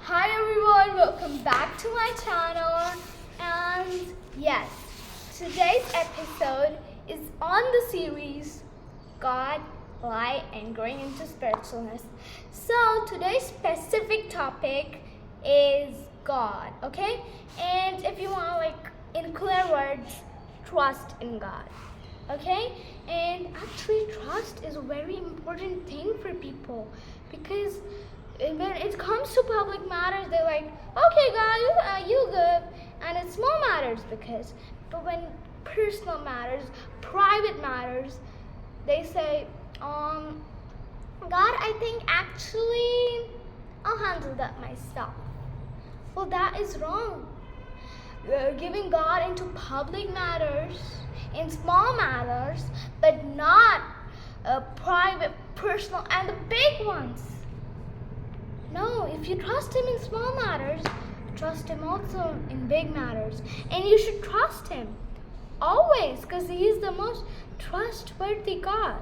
Hi everyone, welcome back to my channel. And yes, today's episode is on the series God, Light, and Growing into Spiritualness. So today's specific topic is God, okay? And if you want, in clear words, trust in God, okay? And actually, trust is a very important thing for people because when it comes to public matters, they're like, okay, God, you good, and it's small matters but when personal matters, private matters, they say, God, I think actually I'll handle that myself. Well, that is wrong. Giving God into public matters, in small matters, but not private, personal, and the big ones. No, if you trust Him in small matters, trust Him also in big matters. And you should trust Him always because He is the most trustworthy God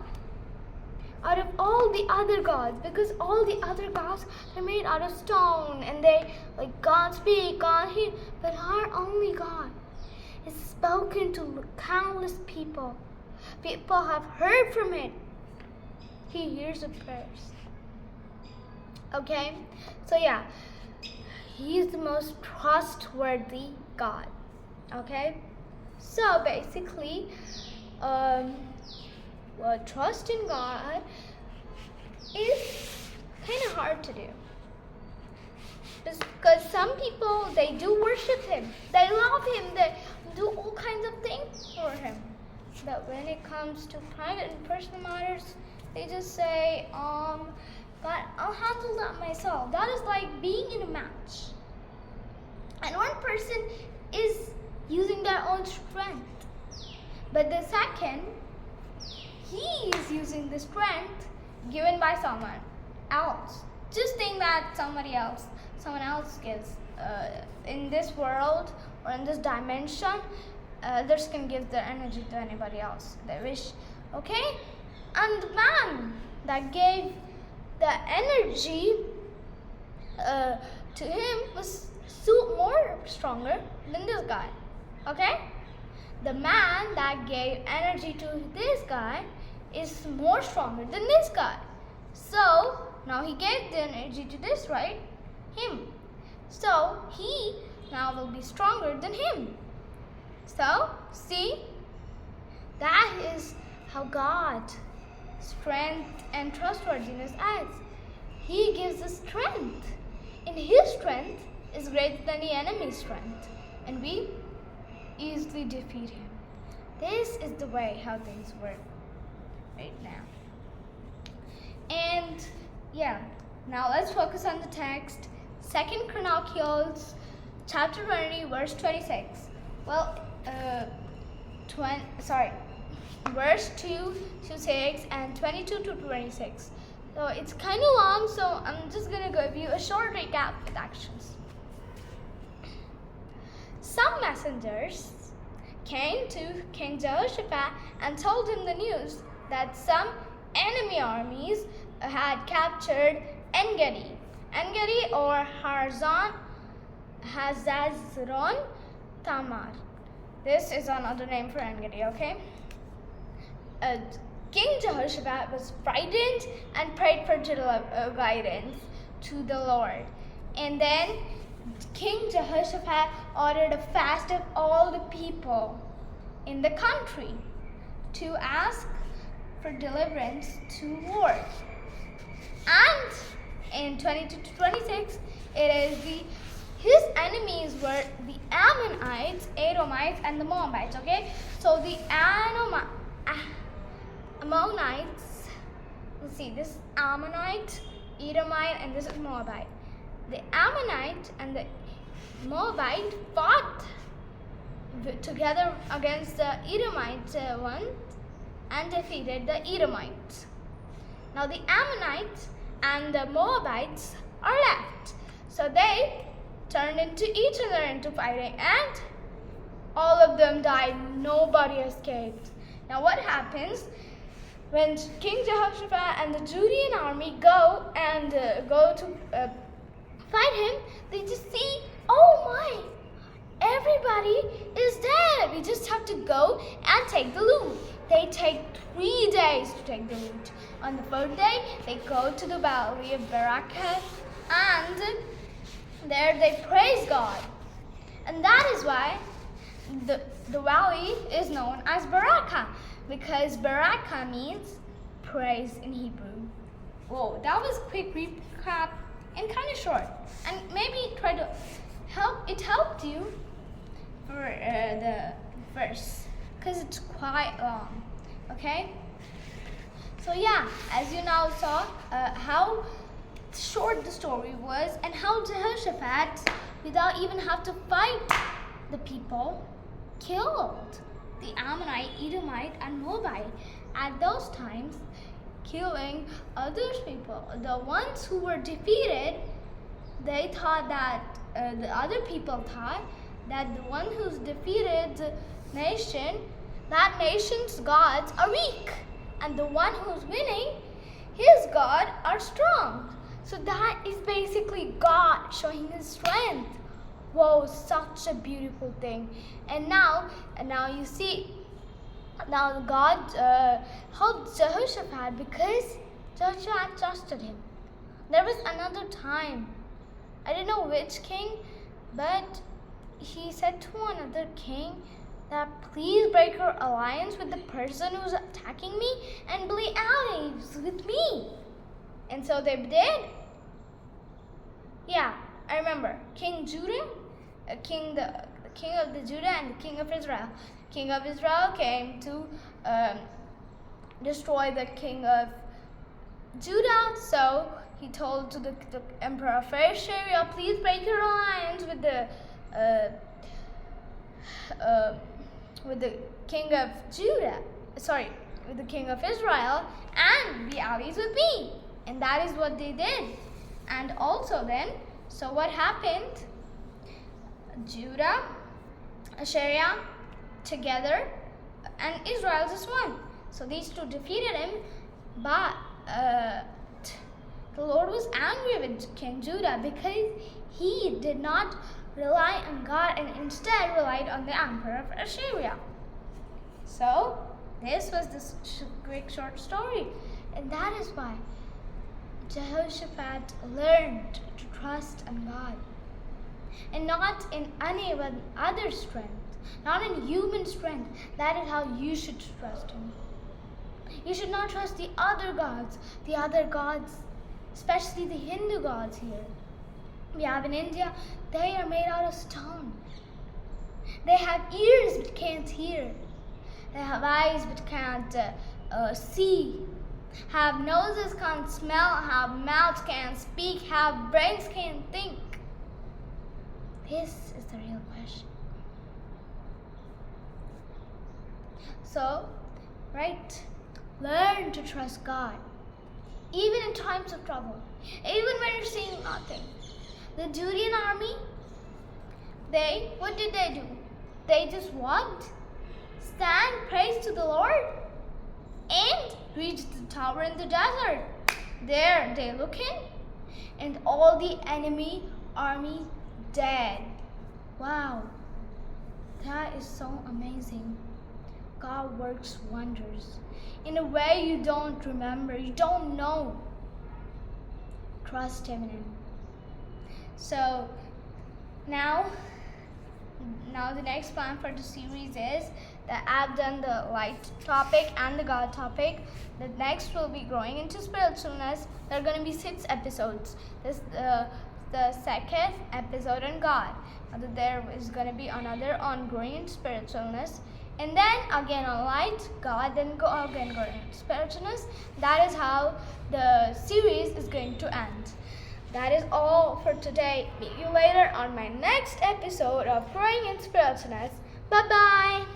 out of all the other gods, because all the other gods are made out of stone and they God speak, God hear, but our only God is spoken to countless people. People have heard from it. He hears the prayers. Okay, so yeah, He is the most trustworthy God. Okay, so basically, trust in God is kind of hard to do because some people, they do worship Him, they love Him, they do all kinds of things for Him, but when it comes to private and personal matters, they just say, but I'll handle that myself. That is like being in a match. And one person is using their own strength. But the second, he is using the strength given by someone else. Just think that someone else gives. In this world or in this dimension, others can give their energy to anybody else they wish. Okay? And the man that gave the energy to him was more stronger than this guy. Okay? The man that gave energy to this guy is more stronger than this guy. So now he gave the energy to this, right? Him. So he now will be stronger than him. So see, that is how God strength and trustworthiness acts. He gives us strength, and His strength is greater than the enemy's strength, and we easily defeat him. This is the way how things work right now. And yeah, now let's focus on the text. 2 Chronicles chapter 20 verse 26. Verse 2 to 6 and 22 to 26. So it's kind of long, so I'm just going to give you a short recap with actions. Some messengers came to King Jehoshaphat and told him the news that some enemy armies had captured En-Gedi. En-Gedi or Hazazron Tamar. This is another name for En-Gedi, okay? King Jehoshaphat was frightened and prayed for guidance to the Lord. And then King Jehoshaphat ordered a fast of all the people in the country to ask for deliverance to war. And in 22 to 26, his enemies were the Ammonites, Edomites, and the Moabites, okay? So the Ammonites, let's see, this Ammonite, Edomite, and this is Moabite. The Ammonite and the Moabite fought together against the Edomite one and defeated the Edomites. Now the Ammonites and the Moabites are left. So they turned into each other into fighting, and all of them died. Nobody escaped. Now what happens when King Jehoshaphat and the Judean army go to fight him? they just see, oh my, everybody is dead. We just have to go and take the loot. They take 3 days to take the loot. On the 4th day, they go to the valley of Baraka, and there they praise God. And that is why the valley is known as Baraka, because Baraka means praise in Hebrew. Whoa, that was a quick recap and kind of short. And maybe try to helped you for the verse, because it's quite long. Okay? So yeah, as you now saw how short the story was, and how Jehoshaphat, without even have to fight the people, killed the Ammonite, Edomite, and Moabite at those times, killing other people. The ones who were defeated, they thought that the other people thought that the one who's defeated the nation, that nation's gods are weak, and the one who's winning, his God are strong. So that is basically God showing his strength. Whoa, such a beautiful thing. And now you see, now God helped Jehoshaphat because Jehoshaphat trusted him. There was another time, I don't know which king, but he said to another king that please break your alliance with the person who's attacking me and be allies with me. And so they did. Yeah, I remember. King Judah, the king of the Judah and the king of Israel. King of Israel came to destroy the king of Judah. So he told to the emperor of Assyria, please break your alliance with the king of Judah. Sorry, with the king of Israel, and be allies with me. And that is what they did. And also then, so what happened? Judah, Assyria together, and Israel just won. So these two defeated him, but the Lord was angry with King Judah because he did not rely on God and instead relied on the emperor of Assyria. So this was this quick short story, and that is why Jehoshaphat learned to trust in God and not in any other strength, not in human strength. That is how you should trust him. You should not trust the other gods, especially the Hindu gods here. We have in India, they are made out of stone. They have ears but can't hear. They have eyes but can't see. Have noses, can't smell. Have mouths, can't speak. Have brains, can't think. This is the real question. So, right, learn to trust God, even in times of trouble, even when you're seeing nothing. The Judean army, what did they do? They just walked, sang praise to the Lord, and reached the tower in the desert. There they look in, and all the enemy army dead. Wow, that is so amazing. God works wonders in a way you don't remember, you don't know. Trust him in him. So now the next plan for the series is that I've done the light topic and the God topic. The next will be growing into spiritualness. There are going to be 6 episodes. This the second episode on God. There is going to be another on growing into spiritualness, and then again on light, God, then again growing into spiritualness. That is how the series is going to end. That is all for today. Meet you later on my next episode of Growing in Spiritualness. Bye-bye.